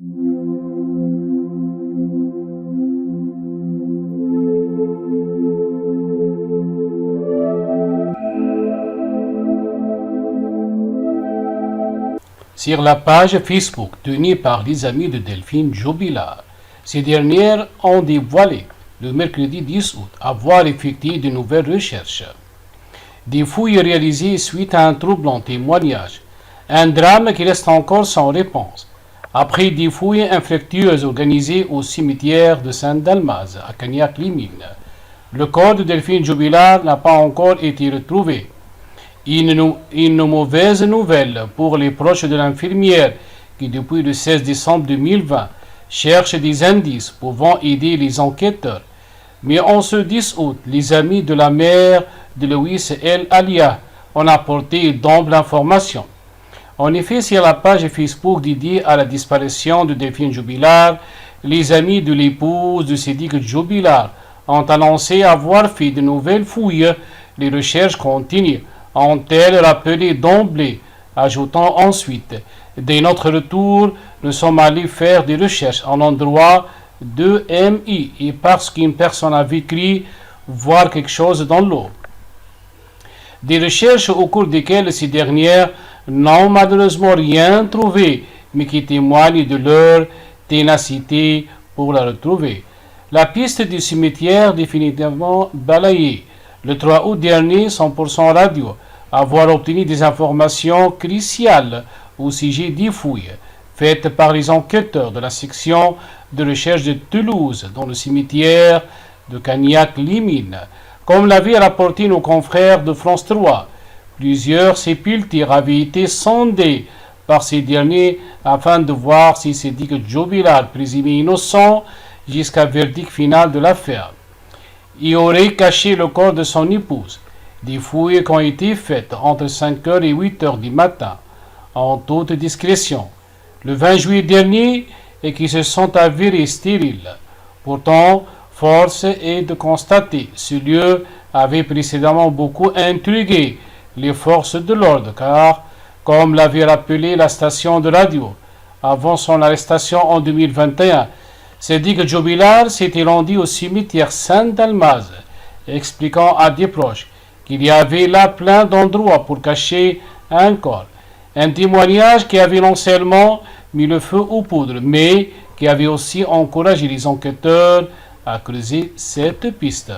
Sur la page Facebook tenue par les amis de Delphine Jubilar, ces dernières ont dévoilé le mercredi 10 août avoir effectué de nouvelles recherches. Des fouilles réalisées suite à un troublant témoignage, un drame qui reste encore sans réponse. Après des fouilles infructueuses organisées au cimetière de Saint-Dalmaz à Cagnac-les-Mines, le corps de Delphine Jubilar n'a pas encore été retrouvé. Une mauvaise nouvelle pour les proches de l'infirmière qui, depuis le 16 décembre 2020, cherche des indices pouvant aider les enquêteurs. Mais en ce 10 août, les amis de la mère de Louis El Alia ont apporté d'ample information. En effet, sur la page Facebook dédiée à la disparition de Delphine Jubilar, les amis de l'épouse de Sédic Jubilar ont annoncé avoir fait de nouvelles fouilles. Les recherches continuent, ont-elles rappelé d'emblée, ajoutant ensuite: dès notre retour, nous sommes allés faire des recherches en endroit de MI et parce qu'une personne avait cru voir quelque chose dans l'eau. Des recherches au cours desquelles ces dernières n'ont malheureusement rien trouvé, mais qui témoignent de leur ténacité pour la retrouver. La piste du cimetière définitivement balayée. Le 3 août dernier, 100% Radio avoir obtenu des informations cruciales au sujet des fouilles faites par les enquêteurs de la section de recherche de Toulouse dans le cimetière de Cagnac-les-Mines. Comme l'avaient rapporté nos confrères de France 3, plusieurs sépultures avaient été sondées par ces derniers afin de voir si Sédic Jubilar, présumé innocent jusqu'à verdict final de l'affaire, y aurait caché le corps de son épouse. Des fouilles qui ont été faites entre 5h et 8h du matin, en toute discrétion, le 20 juillet dernier, et qui se sont avérées stériles. Pourtant, force est de constater, ce lieu avait précédemment beaucoup intrigué les forces de l'ordre, car, comme l'avait rappelé la station de radio, avant son arrestation en 2021, Sédic Jubilar s'était rendu au cimetière Saint-Dalmaz, expliquant à des proches qu'il y avait là plein d'endroits pour cacher un corps. Un témoignage qui avait non seulement mis le feu aux poudres, mais qui avait aussi encouragé les enquêteurs à creuser cette piste.